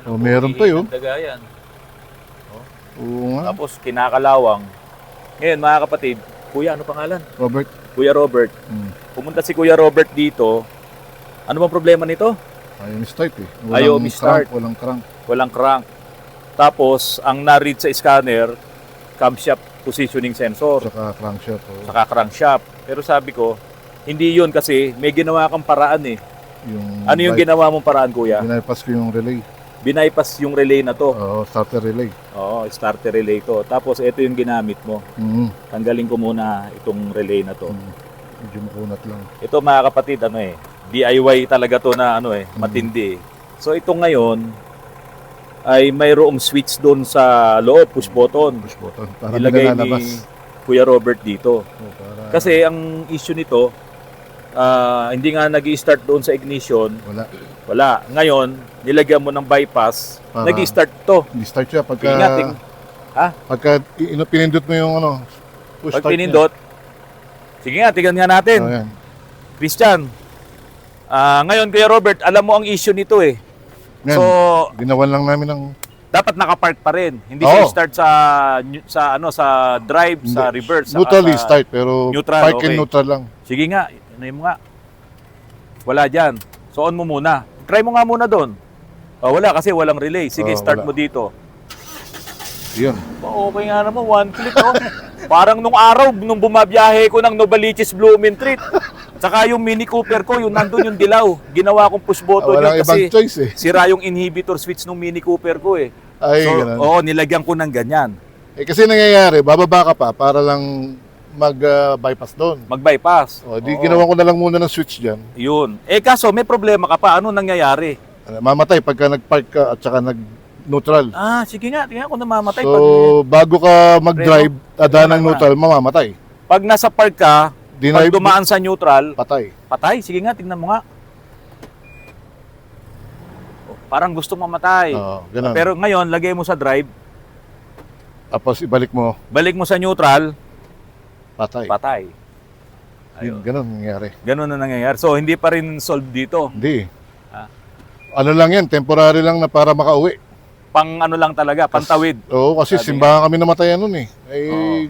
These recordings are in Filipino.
Oh, meron pa yun. Daga yan. Oo nga. Tapos kinakalawang. Ngayon mga kapatid, Kuya, ano pangalan? Robert. Kuya Robert. Pumunta si Kuya Robert dito. Ano bang problema nito? Ayaw start eh. Ayaw start. Walang crank. Walang crank. Tapos, ang na-read sa scanner, camshaft positioning sensor. Saka crankshaft. Oh. Saka crankshaft. Pero sabi ko, hindi yun kasi may ginawa kang paraan eh. Ano yung ginawa mong paraan, Kuya? Binaypass ko yung relay. Binaypass yung relay na to. Oo, starter relay. Oo, starter relay to. Tapos, ito yung ginamit mo. Tanggalin ko muna itong relay na to. Medyo makunat lang. Ito mga kapatid, DIY talaga to na matindi eh. So, ito ngayon, ay mayroong switch doon sa loob, push button. Push button. Para Ilagay nilalabas. ni Kuya Robert dito. Oh, para... Kasi ang issue nito, hindi nga nag-i-start doon sa ignition. Wala. Ngayon, nilagyan mo ng bypass, nag-i-start to. Nag-start siya pagka... Ingating. Pagka pinindot mo yung push Pag start pinindot, sige nga, tingnan nga natin. Oh, yan. Christian, ngayon Kuya Robert, alam mo ang issue nito eh. Yan. So, ginawan lang namin ng... dapat nakapark pa rin. Hindi siya start sa drive, sa reverse. Neutrally start, pero neutral, park and neutral lang. Sige nga, mo nga. Wala dyan. So on mo muna. Try mo nga muna doon. Wala kasi walang relay. Sige, start mo dito. Yun. Okay nga naman, one click oh. Parang nung araw, nung bumabiyahe ko ng Novaliches Blumentritt. Tsaka yung Mini Cooper ko, yung nandun yung dilaw. Ginawa kong push button yun kasi choice, eh. Sira yung inhibitor switch ng Mini Cooper ko eh. Ay, so, ganun. nilagyan ko ng ganyan. Kasi nangyayari, bababa ka pa para lang mag-bypass doon. Mag-bypass. Di ginawa ko na lang muna ng switch dyan. Yun. Kaso may problema ka pa. Ano nangyayari? Mamatay pagka nag-park ka at saka nag-neutral. Sige nga. Tingnan ko namamatay. So, bago ka mag-drive, ng neutral, mamamatay. Pag nasa park ka, pag dumaan sa neutral, patay. Patay? Sige nga, tingnan mo nga. Parang gusto mamatay. Ganun. Pero ngayon, lagay mo sa drive. Tapos ibalik mo. Balik mo sa neutral. Patay. Patay. Ayun. Ganun nangyayari. Ganun na nangyayari. So, hindi pa rin solved dito. Hindi. Ano lang yan, temporary lang na para makauwi. Pang ano lang talaga, pantawid. Oo, kasi simbahan kami namatayan nun eh.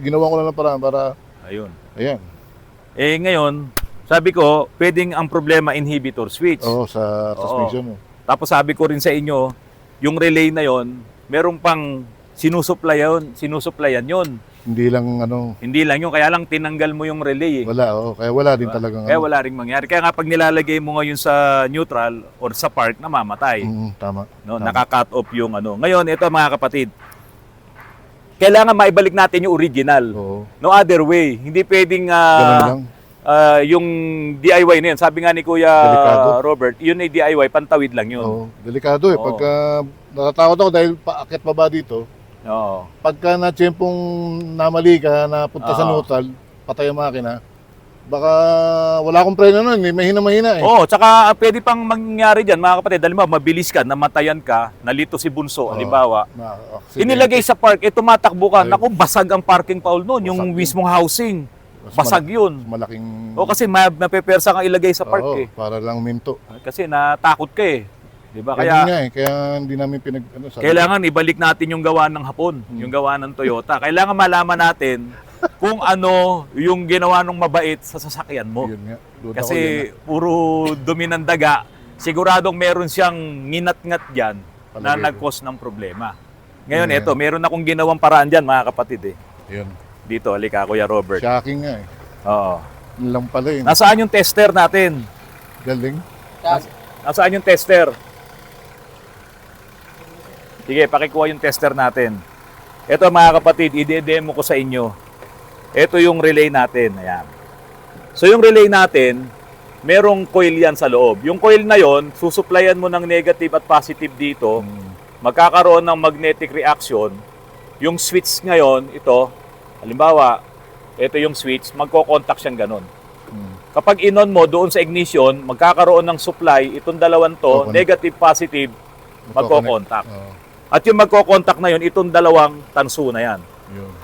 Ginawa ko lang ng paraan para... Ayun. Ayan. Ngayon, sabi ko, pwedeng ang problema inhibitor switch. Oo, sa transmission mo. Tapos sabi ko rin sa inyo, yung relay na yon, merong pang sinusuplayan yon. Hindi lang Hindi lang yun, kaya lang tinanggal mo yung relay eh. Wala, kaya wala din talagang Kaya wala ring mangyari. Kaya nga pag nilalagay mo ngayon sa neutral or sa park, namamatay. Tama. No, naka-cut off yung Ngayon, ito mga kapatid, kailangan maibalik natin yung original. Oo. No other way. Hindi pwedeng Ganun lang. yung DIY na yun. Sabi nga ni Kuya Delikado. Robert, yun ay DIY, pantawid lang yun. Oo, delikado eh. Pagka natatakot ako dahil paakyat pa ba dito, Oo. pagka na-tiyempong namali ka, napunta sa neutral, patay ang makina, baka wala akong preno nun, mahina-mahina eh. Oo, tsaka pwede pang mangyari dyan, mga kapatid. Halimbawa, mabilis ka, namatayan ka, nalito si Bunso, halimbawa. Inilagay sa park, tumatakbo ka, naku, basag ang parking foul nun, yung mismong housing. Basag yun. Malaking... Kasi mapepersa kang ilagay sa park eh. Para lang minto. Kasi natakot ka eh. Diba? Kaya hindi namin kailangan ibalik natin yung gawa ng Hapon, yung gawa ng Toyota. Kailangan malaman natin kung ano yung ginawa ng mabait sa sasakyan mo. Yun nga. Kasi puro dumi ng daga, siguradong meron siyang nginat-ngat dyan na nag-cause ng problema. Ngayon, ito, meron akong ginawang paraan dyan, mga kapatid eh. Yun. Dito, halika, Kuya Robert. Shocking nga eh. Oo. Yun lang pala yun. Nasaan yung tester natin? Galing. Nasaan yung tester? Sige, pakikuha yung tester natin. Ito mga kapatid, i-demo ko sa inyo. Ito yung relay natin. Ayan. So yung relay natin, merong coil yan sa loob. Yung coil na yon, susuplayan mo ng negative at positive dito. Magkakaroon ng magnetic reaction. Yung switch ngayon, ito, halimbawa, ito yung switch, magko-contact siyang ganun. Kapag inon mo doon sa ignition, magkakaroon ng supply, itong dalawang to, negative, positive, magko-contact. At yung magko-contact na yun, itong dalawang tanso na yan.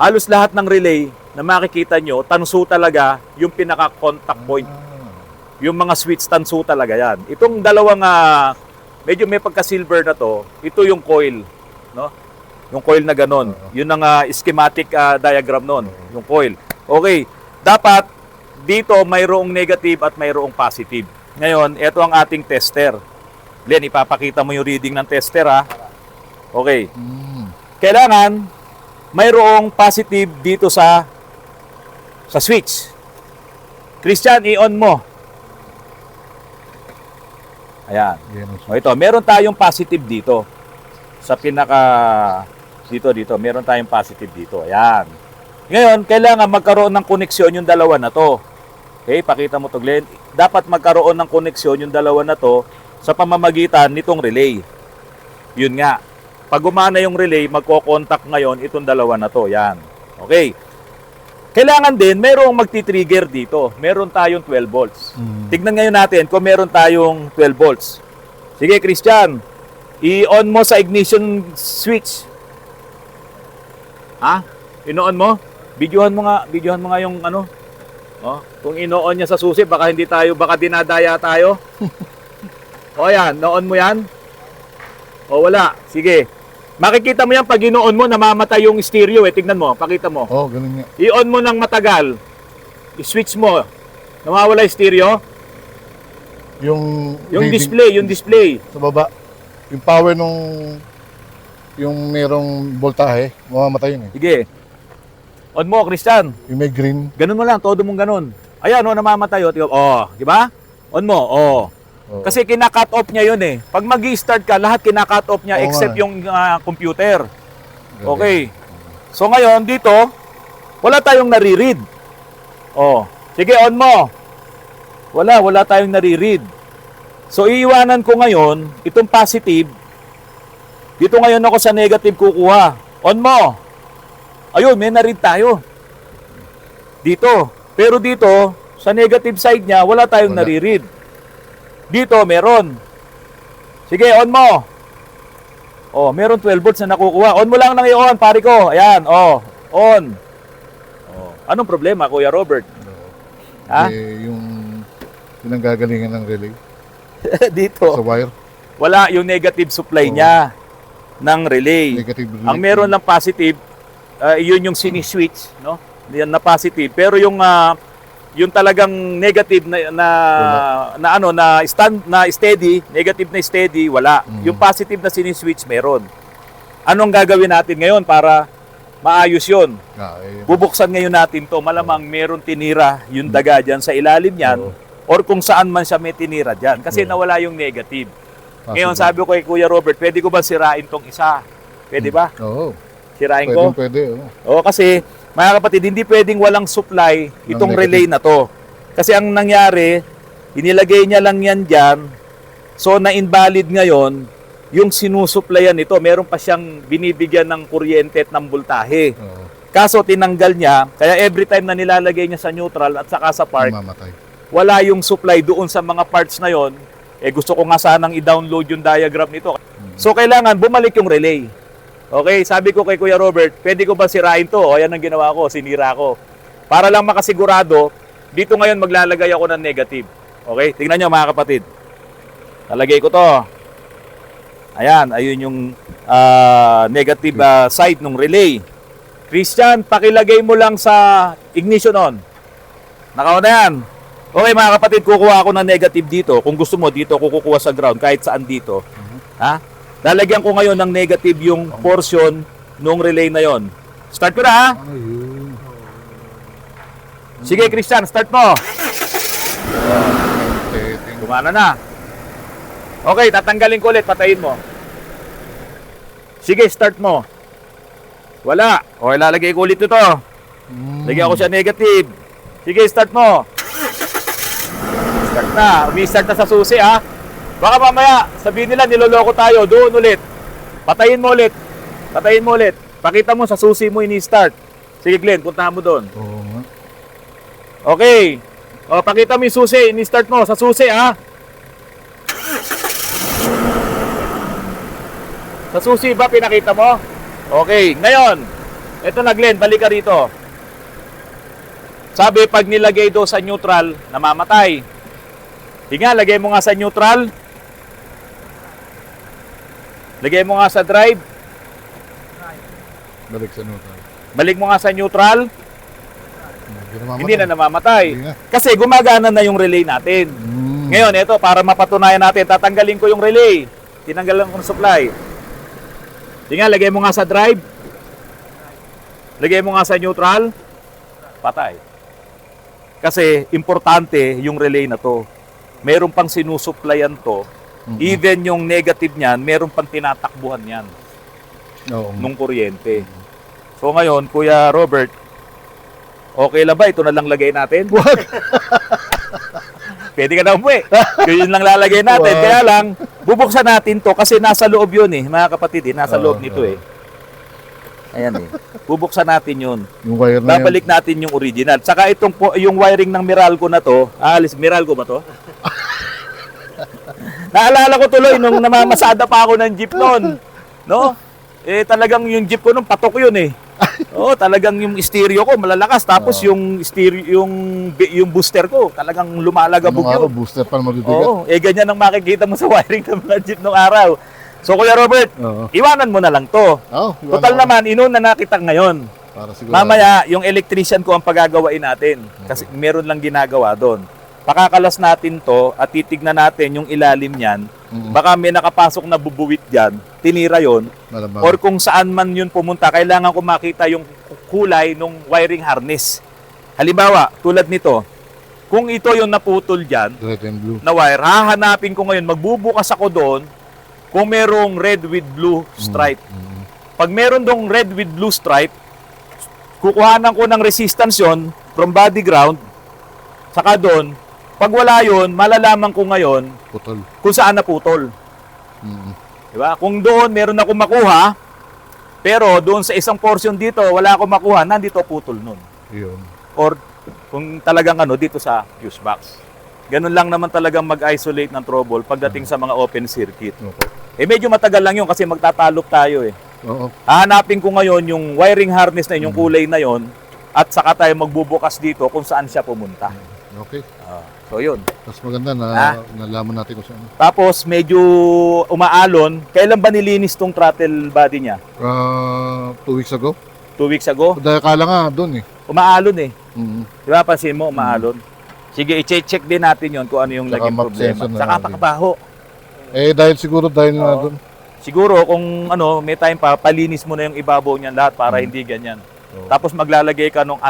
Halos lahat ng relay na makikita nyo, tanso talaga yung pinaka-contact point. Yung mga switch, tanso talaga yan. Itong dalawang medyo may pagka-silver na to, ito yung coil, no? Yung coil na ganon. Yun ang schematic diagram nun, yung coil. Okay, dapat dito mayroong negative at mayroong positive. Ngayon, ito ang ating tester. Len, ipapakita mo yung reading ng tester, ha? Okay. Kailangan mayroong positive dito sa switch. Christian, i-on mo. Ayan. O ito, meron tayong positive dito. Sa pinaka dito, meron tayong positive dito. Ayan. Ngayon, kailangan magkaroon ng koneksyon yung dalawa na to. Okay, pakita mo to, Glenn. Dapat magkaroon ng koneksyon yung dalawa na to sa pamamagitan nitong relay. Yun nga. Pag gumana yung relay, magko-contact ngayon itong dalawa na to. Yan. Okay. Kailangan din, mayroong magti-trigger dito. Meron tayong 12 volts. Tignan ngayon natin kung meron tayong 12 volts. Sige, Christian. I-on mo sa ignition switch. Ha? Ino-on mo? Videohan mo nga yung ano. Oh, kung ino-on niya sa susi, baka dinadaya tayo. O yan, no-on mo yan? O wala. Sige. Makikita mo yan pag ino-on mo, namamatay yung stereo eh. Tignan mo, pakita mo. Oh, ganun nga. I-on mo ng matagal. I-switch mo. Nawawala yung stereo. Yung display. Sa baba. Yung power yung merong voltahe, mamamatay yun eh. Sige. On mo, Christian. Yung may green. Ganun mo lang, todo mong ganun. Ayan, namamatay. Di ba? On mo, Oo. Kasi kina-cut off niya yun eh. Pag mag-i-start ka, lahat kina-cut off niya Oo except nga. yung computer. Galing. Okay. So ngayon, dito, wala tayong nare-read. Sige, on mo. Wala tayong nare-read. So iiwanan ko ngayon, itong positive, dito ngayon ako sa negative kukuha. On mo. Ayun, may na-read tayo. Dito. Pero dito, sa negative side niya, wala tayong nare-read. Dito, meron. Sige, on mo. Meron 12 volts na nakukuha. On mo lang nang i-on, pare ko. Ayan, on. Anong problema, Kuya Robert? Ha? Yung pinanggagalingan ng relay Dito. sa wire. Wala yung negative supply niya ng relay. Negative relay. Ang meron lang positive, yun yung sini-switch, no? Yan na positive. Pero yung talagang negative na steady, negative na steady, wala. Yung positive na sini-switch meron. Anong gagawin natin ngayon para maayos yun? Bubuksan ngayon natin to. Malamang meron tinira yung daga dyan sa ilalim yan or kung saan man siya may tinira dyan. Kasi nawala yung negative. Ngayon sabi ko kay Kuya Robert, pwede ko ba sirain tong isa? Pwede ba? Oo. Sirain ko? Pwede. Kasi mga kapatid, hindi pwedeng walang supply itong relay na to. Kasi ang nangyari, inilagay niya lang yan dyan, so na-invalid ngayon, yung sinusupplyan nito, meron pa siyang binibigyan ng kuryente at ng voltahe. Kaso tinanggal niya, kaya every time na nilalagay niya sa neutral at saka sa park, Mamamatay. wala yung supply doon sa mga parts na yon. Gusto ko nga sanang i-download yung diagram nito. So kailangan bumalik yung relay. Okay, sabi ko kay Kuya Robert, pwede ko ba sirain to? Yan ang ginawa ko, sinira ko. Para lang makasigurado, dito ngayon maglalagay ako ng negative. Okay, tingnan nyo mga kapatid. Nalagay ko to. Ayun yung negative side ng relay. Christian, pakilagay mo lang sa ignition on. Naka-on na yan. Okay mga kapatid, kukuha ako ng negative dito. Kung gusto mo, dito kukuha sa ground, kahit saan dito. Ha? Lalagyan ko ngayon ng negative yung portion nung relay na yon. Start ko na ha? Sige Christian, start mo. Gumana na. Okay, tatanggalin ko ulit, patayin mo. Sige, start mo. Wala. Okay, lalagay ko ulit ito. Lagyan ko siya negative. Sige, start mo. Start na. Umi-start na sa susi ha. Baka mamaya, sabihin nila, niloloko tayo. Doon ulit. Patayin mo ulit. Patayin mo ulit. Pakita mo sa susi mo ini-start. Sige Glenn, puntahan mo doon. Oo nga. Okay. Pakita mo yung susi. Ini-start mo sa susi ha. Sa susi ba pinakita mo? Okay. Ngayon, ito na Glenn, balik ka rito. Sabi, pag nilagay do sa neutral, namamatay. Hinga, lagay mo nga sa neutral. Lagay mo nga sa drive. Balik sa neutral. Balik mo nga sa neutral. Hindi na namamatay. Hindi na. Kasi gumagana na yung relay natin. Ngayon, ito, para mapatunayan natin, tatanggalin ko yung relay. Tinanggalan ko ng supply. Tingnan, lagay mo nga sa drive. Lagay mo nga sa neutral. Patay. Kasi, importante yung relay na to. Meron pang sinusupplyan to. Even yung negative niyan, meron pang tinatakbuhan yan Oo. nung kuryente. So ngayon, Kuya Robert, okay lang ba? Ito na lang lagay natin? Pwede ka na umuwi. Yun lang lalagay natin. Wow. Kaya lang, bubuksan natin to kasi nasa loob yun eh. Mga kapatid, nasa loob nito eh. Ayan eh. Bubuksan natin yun. Yung wire na Babalik natin yung original. Saka yung wiring ng Meralco na to, Meralco ba to? Naalala ko tuloy nung namamasada pa ako ng jeep noon. No? Eh talagang yung jeep ko nung patok yun eh. Oo, talagang yung stereo ko malalakas tapos yung stereo yung booster ko talagang lumalagabog Anong araw, yun. booster pa mabibigat. Oo, ganyan ang makikita mo sa wiring ng mga jeep nung araw. So Kuya Robert, Oo. iwanan mo na lang to. Oh, Total naman, inuna na kita ngayon. Para siguro. Mamaya, yung electrician ko ang pagagawain natin. Kasi meron lang ginagawa doon. Pakakalas natin to at titignan natin yung ilalim niyan. Baka may nakapasok na bubuwit dyan, tinira yon. Malamang. Or kung saan man yun pumunta, kailangan ko makita yung kulay ng wiring harness. Halimbawa, tulad nito, kung ito yung naputol dyan, Red and blue. na wire, hahanapin ko ngayon, magbubukas ako doon kung merong red with blue stripe. Pag meron dong red with blue stripe, kukuhanan ko ng resistance yon from body ground, saka doon, pag wala yun, malalaman ko ngayon Putol. kung saan naputol. Diba? Kung doon meron akong makuha, pero doon sa isang portion dito, wala akong makuha, nandito putol nun. Yun. Or kung talagang dito sa fuse box. Ganun lang naman talagang mag-isolate ng trouble pagdating sa mga open circuit. Okay. Eh medyo matagal lang yun kasi magtatalop tayo eh. Oo. Hahanapin ko ngayon yung wiring harness na yun, yung kulay na yon, at saka tayo magbubukas dito kung saan siya pumunta. Okay. So yun. Mas maganda na nalaman natin kung saan. Tapos medyo umaalon. Kailan ba nilinis tong throttle body niya? 2 weeks ago. 2 weeks ago? Dahil kala nga doon eh. Umaalon eh. Di ba pansin mo, umaalon? Sige, i-check din natin yon kung ano yung Saka naging map problema. sensor na Saka natin. pakabaho. Dahil siguro dahil nga doon. Siguro kung may time pa, palinis mo na yung ibabaw niyan lahat para hindi ganyan. Oo. Tapos maglalagay ka nung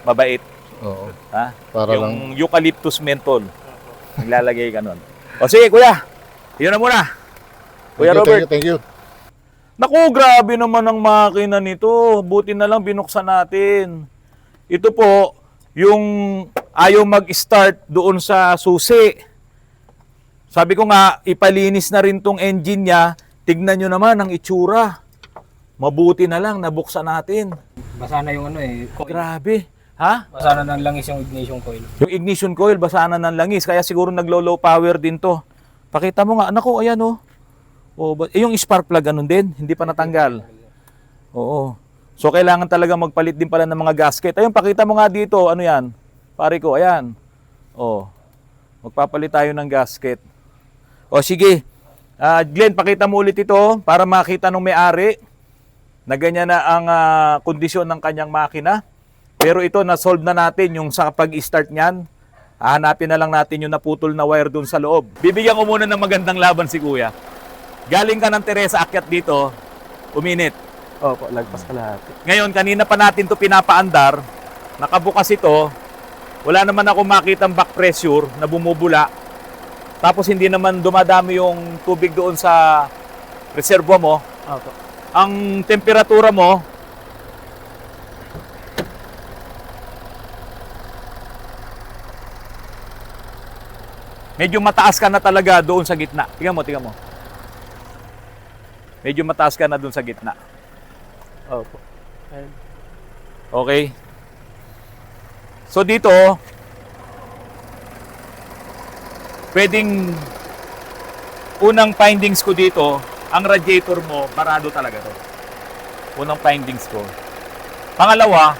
mabait. Oo. Ha? Para lang. Yung eucalyptus menthol. Maglalagay ka nun. O sige, kuya. Yun na muna. Kuya Robert. Thank you. Naku, grabe naman ang makina nito. Buti na lang binuksan natin. Ito po, yung ayaw mag-start doon sa susi. Sabi ko nga, ipalinis na rin tong engine niya. Tignan nyo naman ang itsura. Mabuti na lang, nabuksan natin. Basa na yung coil. Grabe. Ha? Basa na ng langis yung ignition coil. Yung ignition coil, basa na ng langis. Kaya siguro naglo-low power din to. Pakita mo nga, anak ko, ayan oh. Yung spark plug, ganun din. Hindi pa natanggal. Oo. So, kailangan talaga magpalit din pala ng mga gasket. Ayun, pakita mo nga dito. Ano yan? Pare ko, ayan. Oh. Magpapalit tayo ng gasket. O, sige. Glenn, pakita mo ulit ito para makita ng may-ari na ganyan na ang kondisyon ng kanyang makina. Pero ito, na-solve na natin yung sa pag-start niyan. Hahanapin na lang natin yung naputol na wire doon sa loob. Bibigyan ko muna ng magandang laban si Kuya. Galing ka ng Teresa, akyat dito, uminit. Opo, lagpas ka lahat. Ngayon, kanina pa natin to pinapaandar. Nakabukas ito. Wala naman ako makitang back pressure na bumubula. Tapos hindi naman dumadami yung tubig doon sa reservoir mo. Opo. Ang temperatura mo, medyo mataas ka na talaga doon sa gitna. Tingnan mo, tingnan mo. Medyo mataas ka na doon sa gitna. Opo. Ayun. Okay? So dito, pwedeng unang findings ko dito, ang radiator mo, barado talaga to. Unang findings ko. Pangalawa,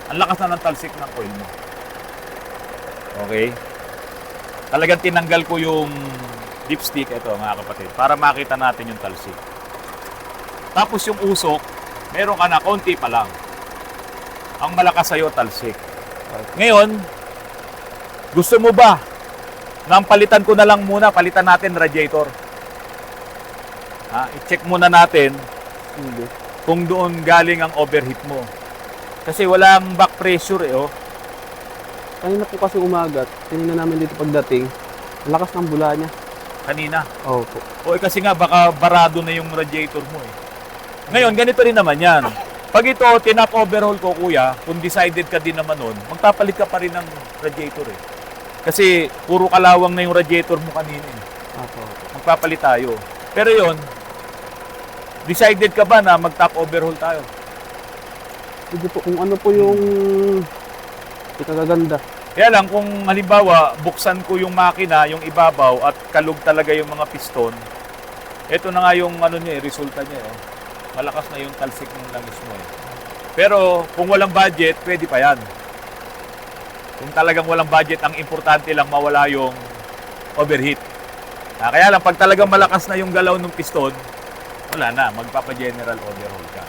ang lakas na ng talsik ng oil mo. Okay? Talagang tinanggal ko yung dipstick, ito mga kapatid, para makita natin yung talsik. Tapos yung usok, meron ka na, konti pa lang. Ang malakas sa'yo, talsik. Ngayon, gusto mo ba nang palitan ko na lang muna, palitan natin radiator? I-check muna natin Hindi. kung doon galing ang overheat mo. Kasi walang back pressure eh, oh. Kanina po kasi umagat, tinignan namin dito pagdating, ang lakas ng bula niya. Kanina. Opo. O kasi nga, baka barado na yung radiator mo eh. Ngayon, ganito rin naman yan. Pag ito, tinap overhaul ko kuya, kung decided ka din naman nun, magpapalit ka pa rin ng radiator eh. Kasi puro kalawang na yung radiator mo kanina eh. Opo. Magpapalit tayo. Pero yon, decided ka ba na mag-top overhaul tayo? Sige po, kung ano po yung ikagaganda. Kaya lang, kung halimbawa, buksan ko yung makina, yung ibabaw, at kalug talaga yung mga piston, ito na nga yung ano niya, resulta niya. Oh. Malakas na yung talsik ng langis mo. Eh. Pero kung walang budget, pwede pa yan. Kung talagang walang budget, ang importante lang mawala yung overheat. Kaya lang, pag talagang malakas na yung galaw ng piston, wala na, magpapa-general overhaul ka.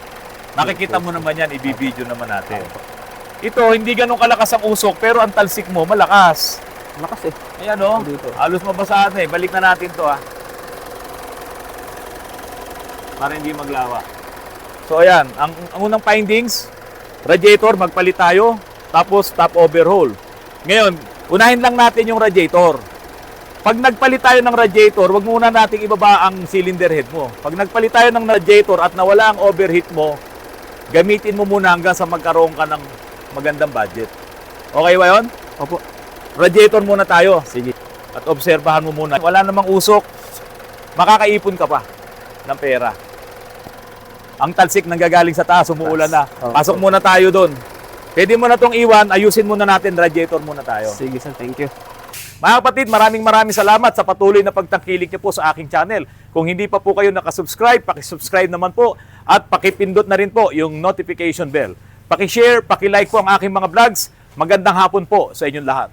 Makikita mo naman yan, ibibideo naman natin. Ito, hindi ganun kalakas ang usok, pero ang talsik mo, malakas. Lakas eh. Ayan o, Dito. halos mabasahan na eh. Balik na natin to para hindi maglawa. So ayan, ang unang findings, radiator, magpalit tayo, tapos top overhaul. Ngayon, unahin lang natin yung radiator. Pag nagpalit tayo ng radiator, wag muna nating ibaba ang cylinder head mo. Pag nagpalit tayo ng radiator at nawala ang overheat mo, gamitin mo muna hanggang sa magkaroon ka ng magandang budget. Okay ba yun? Opo. Radiator muna tayo. Sige. At obserbahan mo muna. Wala namang usok, makakaipon ka pa ng pera. Ang talsik nanggagaling sa taas, umuulan na. Okay. Pasok muna tayo doon. Pwede mo na itong iwan, ayusin muna natin, radiator muna tayo. Sige sir, thank you. Mga kapatid, maraming salamat sa patuloy na pagtangkilik niyo po sa aking channel. Kung hindi pa po kayo nakasubscribe, pakisubscribe naman po at pakipindot na rin po yung notification bell. Pakishare, pakilike po ang aking mga vlogs. Magandang hapon po sa inyong lahat.